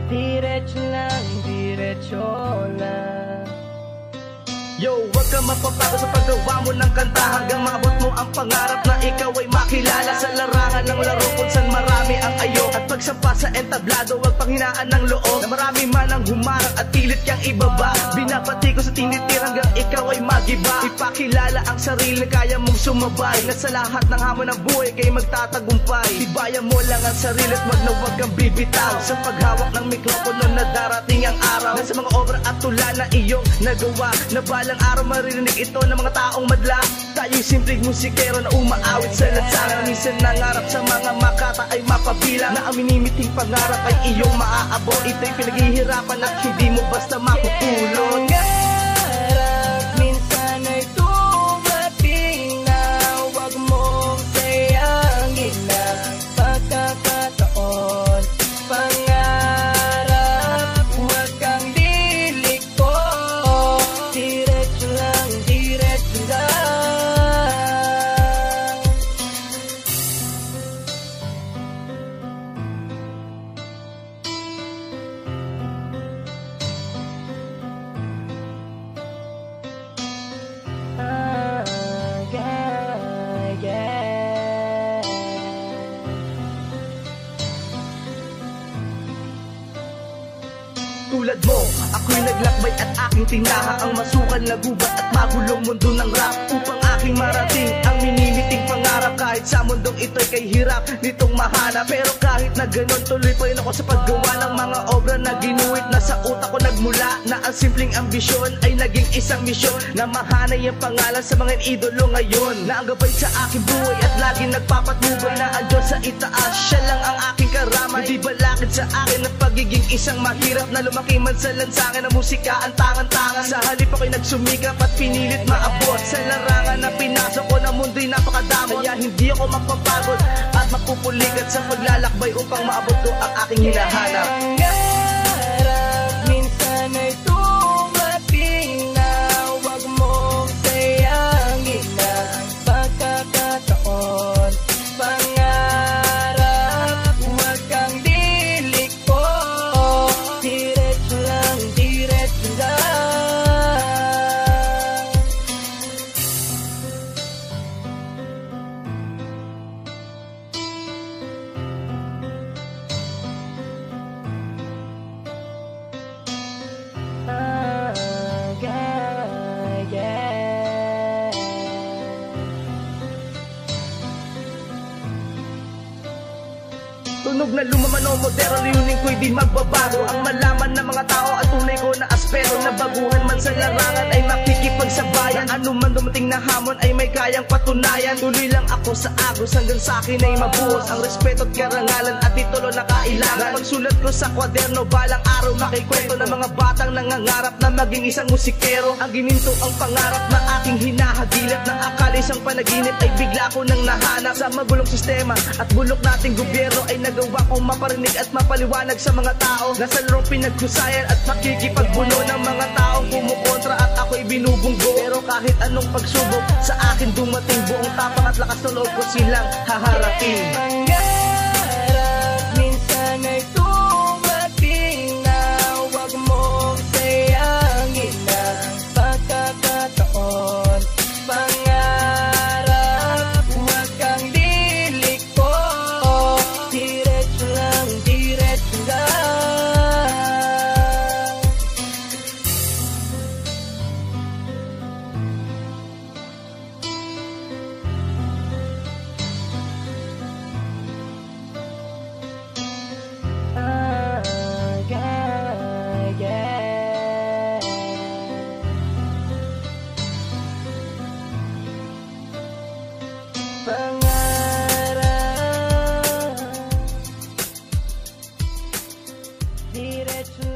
Diretso lang, diretso lang. Yo, wag ka mapapagod sa paggawa mo ng kanta hanggang maabot mo ang pangarap na ikaw ay makilala sa larangan ng laro kung saan marami ang ayo. At pagsampa sa entablado, wag panghinaan ng loob na marami man ang humarang at pilit kang ibaba. Binabati ko sa tinitir hanggang ikaw ay magiba. Ipakilala ang sarili na kaya mong sumabay, na sa lahat ng hamon ng buhay kay magtatagumpay. Tibayan mo lang ang sarili at wag na wag kang bibitaw sa paghawak ng mikropono na darating ang araw. Na sa mga obra at tula na iyong nagawa, na balang araw maririnig ito ng mga taong madla. Tayo'y simpleng musikero na umaawit sa lansangan. Minsan nangarap sa mga makata ay mapabilang, na ang minimiting pangarap ay iyong maaabot. Ito'y pinaghihirapan at hindi mo basta mapupulot. Pangarap minsan ay dumating na wag mong sayangin na pagkakataon. Pangarap, wag kang liliko. Diretso lang, diretso lang. Tulad mo, ako'y naglakbay at aking tinaha ang masukal na gubat at magulong mundo ng rap, upang aking marating ang minimiting pangarap. Kahit sa mundong ito'y kay hirap nitong mahanap, pero kahit na ganon tuloy pa rin ako sa paggawa ng mga obra na ginuhit na sa utak ko nagmula. Na ang simpleng ambisyon ay naging isang misyon, na mahanay ang pangalan sa mga idolo ngayon, na ang gabay sa aking buhay at laging nagpapatnubay, na ang Diyos sa itaas, siya lang ang aking karamay. Hindi balakid sa akin ang pagiging isang mahirap, na lumaki man sa lansangan ng musika ang tangan-tangan. Sa halip ako'y nagsumikap at pinilit maabot sa larangan na pinasok ko na mundo'y napakadamot. Kaya hindi ako magpapagod at mapupulikat sa paglalakbay upang maabot ko ang aking hinahanap. Pangarap minsan ay dumating na wag mong sayangin na pagkakataon. Pangarap, wag kang liliko. Diretso lang, diretso lang. Tunog na lumaman o modero, layunin ko'y di magbabago. Ang malaman ng mga tao at tunay ko na aspero, na baguhan man sa larangan ay makikipagsabayan. Ano man dumating na hamon ay may kayang patunayan. Tuloy lang ako sa agos hanggang sa akin ay mabuhos ang respeto at karangalan at titulo na kailangan. Pagsulat ko sa kwaderno, balang araw makikwento ng mga batang nangangarap na maging isang musikero. Ang gininto ang pangarap na aking hinahagilap, na akala isang panaginip ay bigla ko nang nahanap. Sa magulong sistema at bulok nating gobyerno ay nagawa kong maparinig at mapaliwanag sa mga tao, na sa larong pinagkusayan at makikipagbuno ng mga taong kumukontra at ako'y binubunggo. Pero kahit anong pagsubok sa akin dumating, buong tapang at lakas ng loob ko silang haharapin. Pangarap minsan ay dumating na wag mong sayangin na pagkakataon. Pangarap, wag kang liliko. Diretso lang, diretso lang. Pangarap, diretso